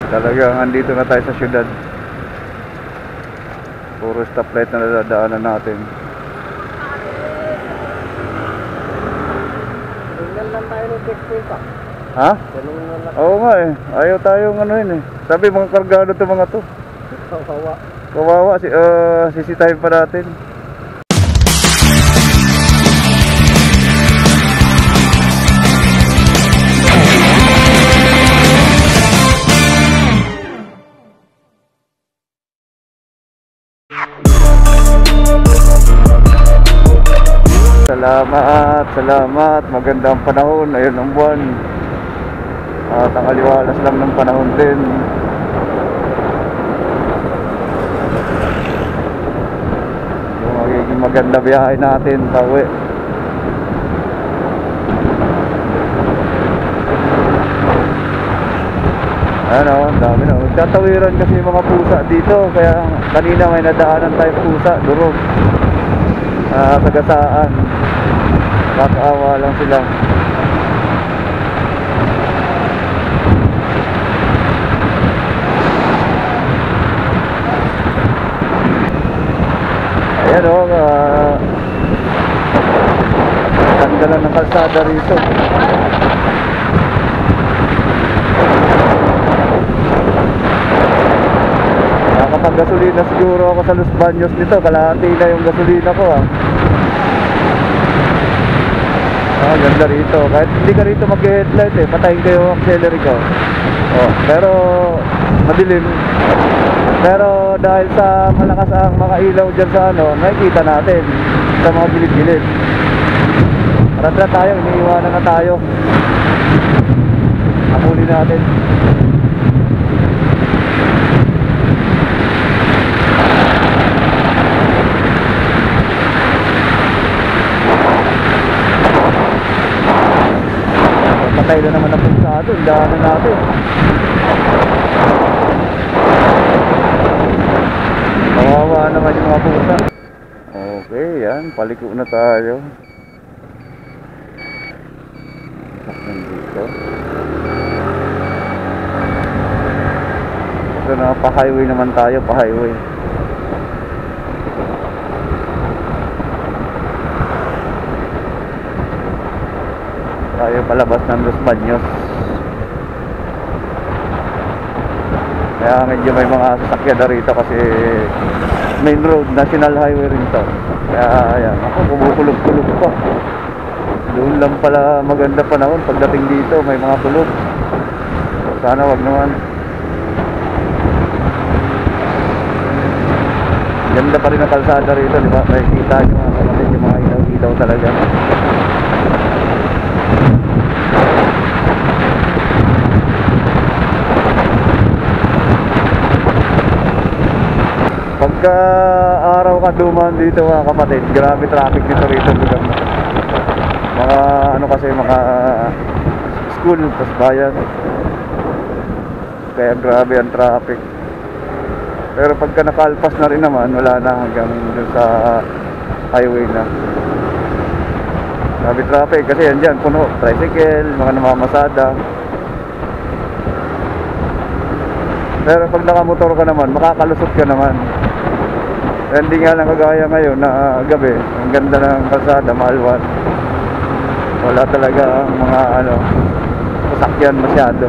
Talagang andito na tayo sa syudad. Puro stoplight na nadadaanan natin. Tingnan lang tayo ng checkpoint pa. Ha? Oo nga eh. Ayaw tayong ano yun eh. Sabi mga kargado to mga to. Kawawa. Kawawa, sisitahin pa natin. Salamat. Magandang panahon. Ayun ang buwan. At ang aliwalas lang ng panahon din. Yung magiging maganda biyahe natin pauwi. Ano, ang dami na. Magtatawiran kasi yung mga pusa dito. Kaya kanina may nadaanan tayong pusa. Durog. Sagasaan. Nakakaawa lang sila. Ayan o, ganda lang ng kalsada rito. Nakakapag-gasolina siguro ako sa Los Baños nito. Kalahati na yung gasolina ko ganda rito. Kahit hindi ka rito mag-headlight patayin ko yung auxiliary ko. Pero madilim. Pero dahil sa malakas ang mga ilaw dyan sa nakikita natin sa mga gilid-gilid. Tara tayo, iniiwanan na tayo. Amuli natin. Patay na naman ang punsado, daanan natin. Kawawa naman yung mga pusa. Okay, yan, paliko na tayo. Dito. So na pa-highway naman tayo, pa-highway. Tayo palabas ng Los Baños. Kaya medyo may mga sasakyan na rito kasi main road, national highway rin to. Kaya ayan, ako kumukulog-kulog pa. Doon lang pala maganda panahon. Pagdating dito may mga kulog. Sana wag naman. Ganda pa rin ang kalsada rito, di ba? Makikita nyo mga kapatid, yung mga ilaw-ilaw talaga. Pagka araw ka dumaan dito mga kapatid, grabe traffic dito rito. Mga kasi mga school, tas bayan. Kaya grabe ang traffic. Pero pagka nakalpas na rin naman, wala na hanggang dun sa highway na. Grabe traffic kasi yan dyan, puno, tricycle, mga namamasada. Pero pag nakamotor ka naman, makakalusot ka naman. Hindi nga lang kagaya ngayon na gabi, ang ganda ng kalsada, maalwan. Wala talaga ang mga sasakyan masyado.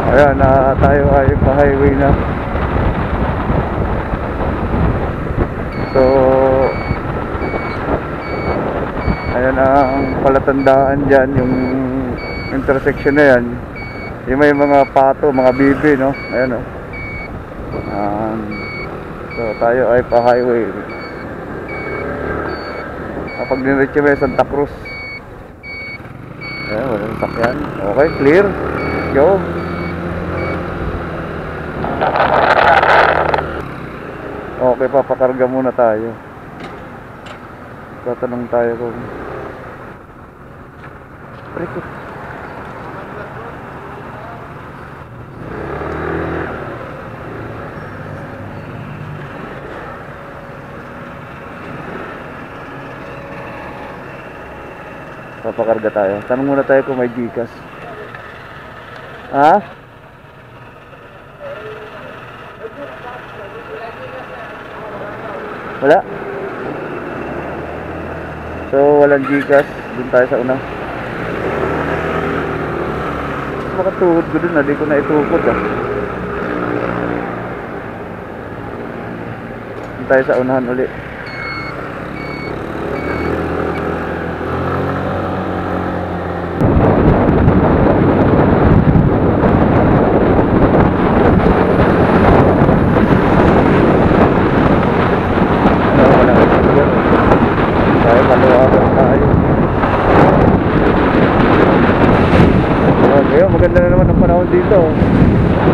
Ayan, tayo ay pa-highway na. So ayan ang palatandaan dyan, yung intersection na yan. Yung may mga pato, mga bibi, no? Ayan, so tayo ay pa-highway. Kapag diniretso may Santa Cruz. Ayan, walang sakyan. Okay, clear. Go. Okay, papakarga muna tayo. Tatanong tayo kung papakarga tayo. Tanong muna tayo kung may GCash. Ha? Wala. So walang Gcash. Doon tayo sa una. Makatuhod ko dun, di ko na itukod ah. Doon tayo sa unahan uli. Maganda na naman ang panahon dito.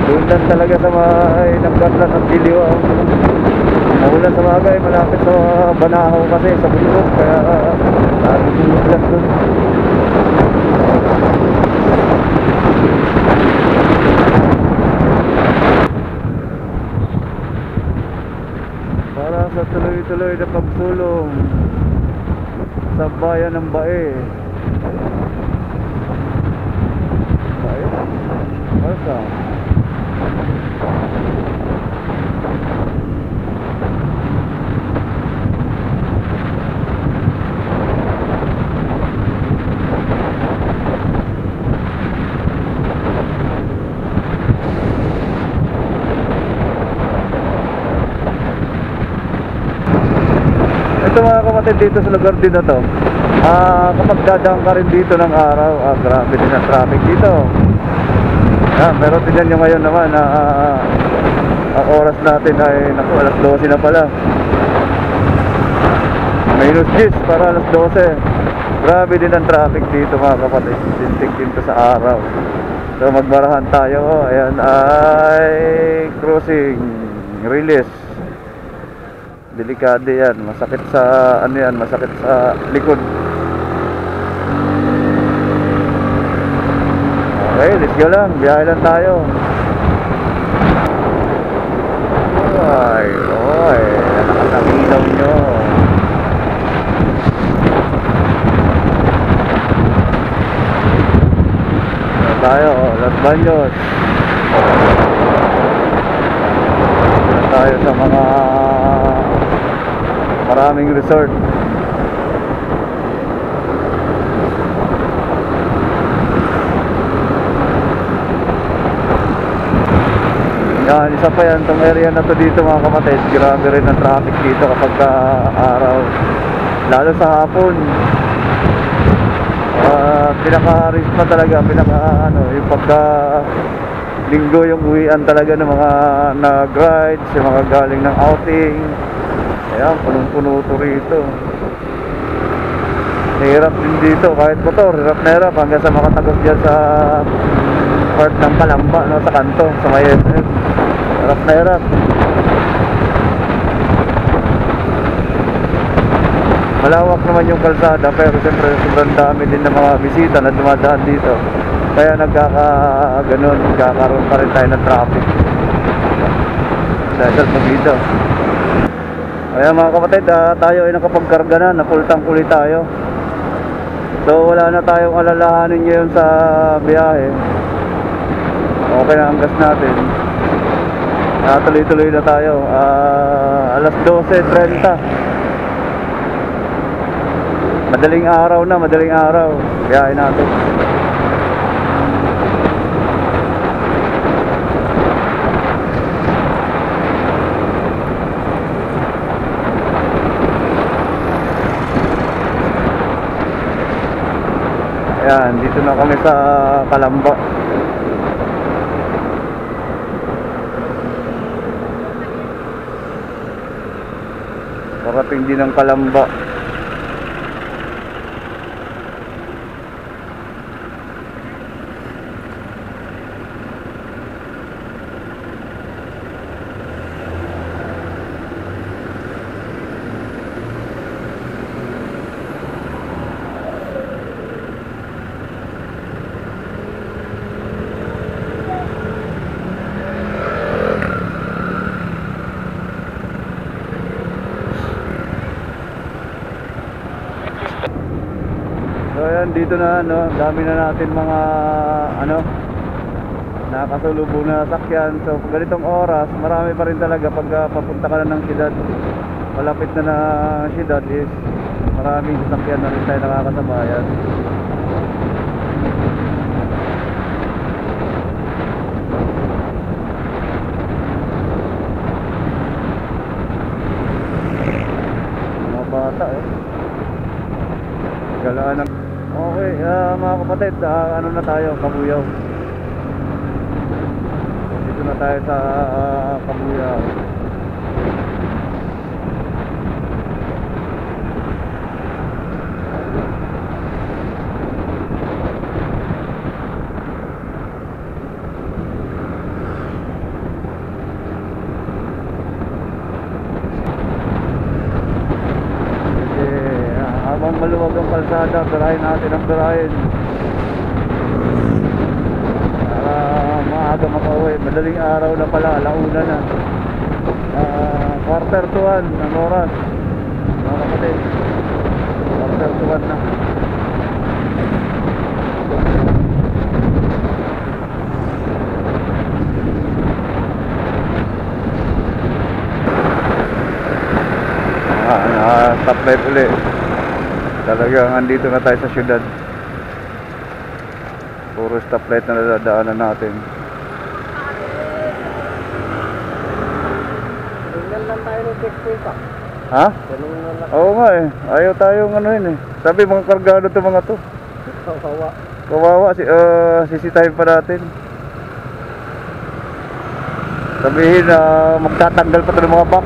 Doon lang talaga sa may nagkatlan ng Diliwa. Naulan sa bagay, malapit sa Banahaw kasi sa bundok. Kaya nakikilip lang doon. Para sa tuloy-tuloy na pagsulong sa bayan ng Bae. Welcome. Ito mga kapatid, dito sa lugar din na to, kapag dadaan ka rin dito ng araw, grabe din ang traffic dito. Pero tignan nyo ngayon naman na ang oras natin ay naku, alas 12 na pala. Minus 10 para alas 12. Grabe din ang traffic dito mga kapatid. Sintik dito sa araw. So magmarahan tayo. Ayan ay crossing release. Delikado yan. Masakit sa ano yan, masakit sa likod. Okay, let's go lang. Biyahe lang tayo. Ay, oy. Nalakas ang ilaw nyo. Tayo, Los Baños. Tayo sa mga maraming resort. Yan, isa pa yan, itong area na to dito mga kapatid. Grabe rin ang traffic dito kapag araw, lalo sa hapon. Pinaka-risk pa talaga, yung pagka linggo yung uwian talaga ng mga nag-rides, yung mga galing ng outing. Ayan, punong-puno to rito. Hirap din dito, kahit motor, hirap na hirap hanggang sa makatagos dyan sa part ng Kalamba, no, sa kanto, sa may SM. Hirap na hirap. Malawak naman yung kalsada, pero siyempre sobrang dami din ng mga bisita na dumadaan dito. Kaya nagkakaroon pa rin tayo ng traffic dahil sa dito. Kaya mga kapatid, tayo ay nakapagkarga na, full tank ulit tayo. So wala na tayong alalahanin ngayon sa biyahe. Okay na ang gas natin. Tuloy-tuloy na tayo. Alas 12:30. Madaling araw na, madaling araw. Biyahe natin. Ayan, dito na kami sa Kalamba. Parating din ang Kalamba. So ayan, dito na dami na natin mga Nakasalubong na sakyan. So pag ganitong oras, marami pa rin talaga pag papunta ka na ng siyudad. Malapit na na siyudad is maraming sasakyan na rin tayo nakakasabayan. Mga bata eh. Galaan ng... Okay, mga kapatid, ano na tayo, Kabuyaw. Dito na tayo sa Kabuyaw. Habang maluwag ang kalsada, birahin natin ang birahin para maaga makauwi. Madaling araw na pala, alauna na, 1:45 ng oras, mga kapatid. 1:45 na. Stoplight ulit. Talagang andito na tayo sa syudad. Puro stoplight na nadadaanan natin. Tingnan lang tayo ng checkpoint pa. Ha? Ganun lang. Oo nga eh. Ayaw tayong ano yun eh. Sabi mga kargado to mga to. Kawawa. Kawawa, sisitahin pa natin. Sabihin na magtatanggal pa ito ng mga box.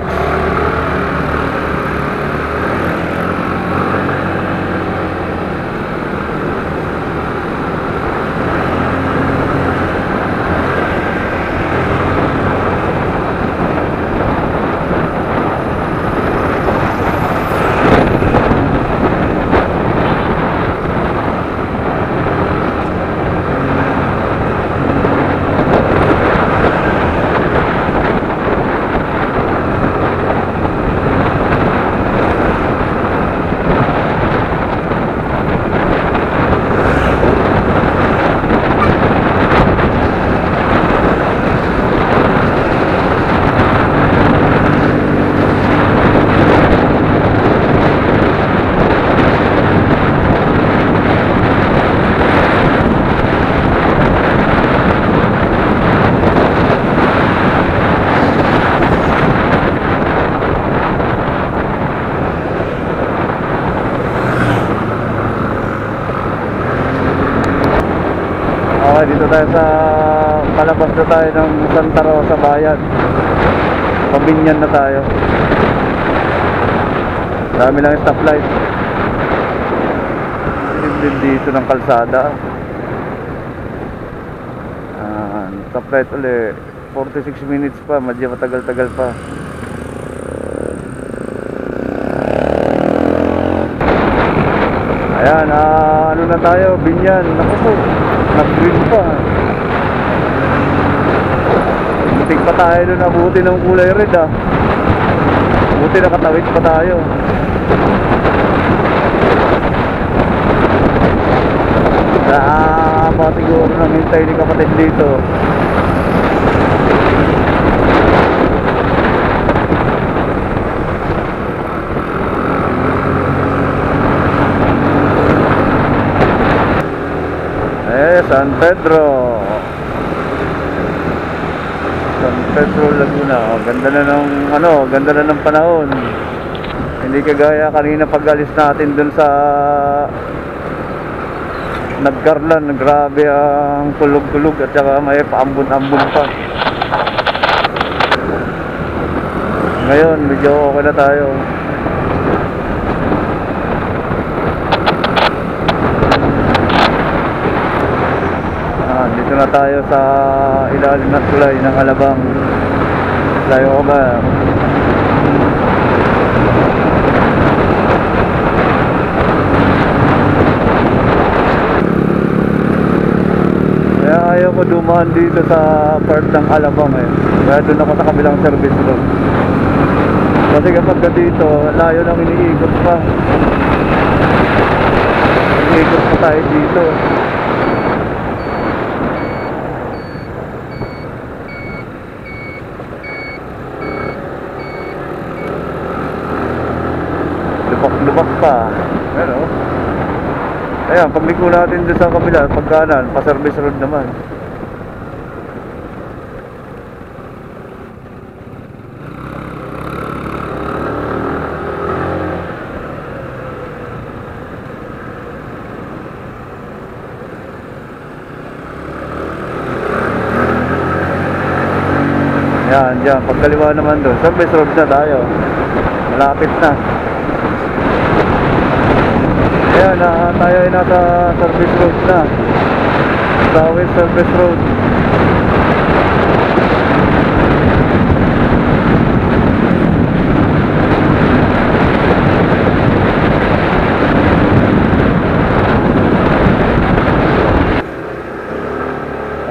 Okay, dito tayo sa palabas na tayo ng Santa Rosa Bayan. Pabinyan na tayo. Dami lang yung stoplight. Din dito ng kalsada. Stoplight ulit. 46 minutes pa, medyo matagal-tagal pa. Ayan, ano na tayo, Binyan. Naku po, nag-green pa. Butik pa tayo doon, abuti ng kulay red ah. Buti nakatawid pa tayo. Pa siguro nang hintay ni kapatid dito. San Pedro Laguna. Ganda na ng ganda na ng panahon. Hindi kagaya kanina pag-alis natin dun sa Nagkarlan. Grabe ang kulog-kulog at saka may paambun-ambun pa. Ngayon medyo okay na tayo. Dito na tayo sa ilalim ng tulay ng Alabang flyover. Kaya ayaw ko dumaan dito sa part ng Alabang eh. Kaya doon ako sa kabilang service road. Kasi kapag dito, layo nang iniikot pa. Iniikot pa tayo dito. pa. Ayan o. Ayan, pagliko natin doon sa kabila, pagkanan, pa-service road naman. Yan, dyan, pagkaliwa naman doon, service road na tayo. Malapit na. Ayan, tayo ay nasa service road na. Southwest Service Road.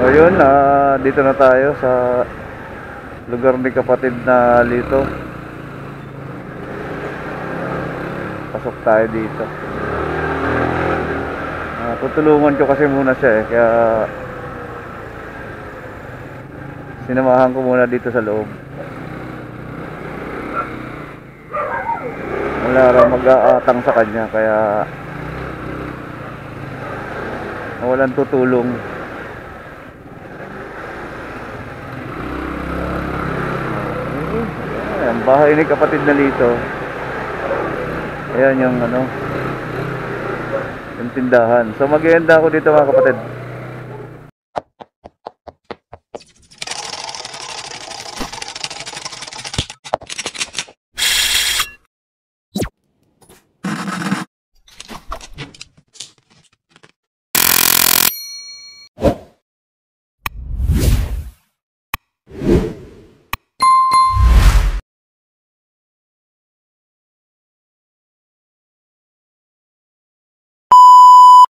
Ayun, dito na tayo sa lugar ni kapatid na Lito. Pasok tayo dito. Tutulungan ko kasi muna siya kaya sinamahan ko muna dito sa loob. Wala raw mag-aatang sa kanya kaya walang tutulong. Ayan, bahay ni kapatid na Lito. Ayan yung yung tindahan. So mag-ienda ako dito mga kapatid.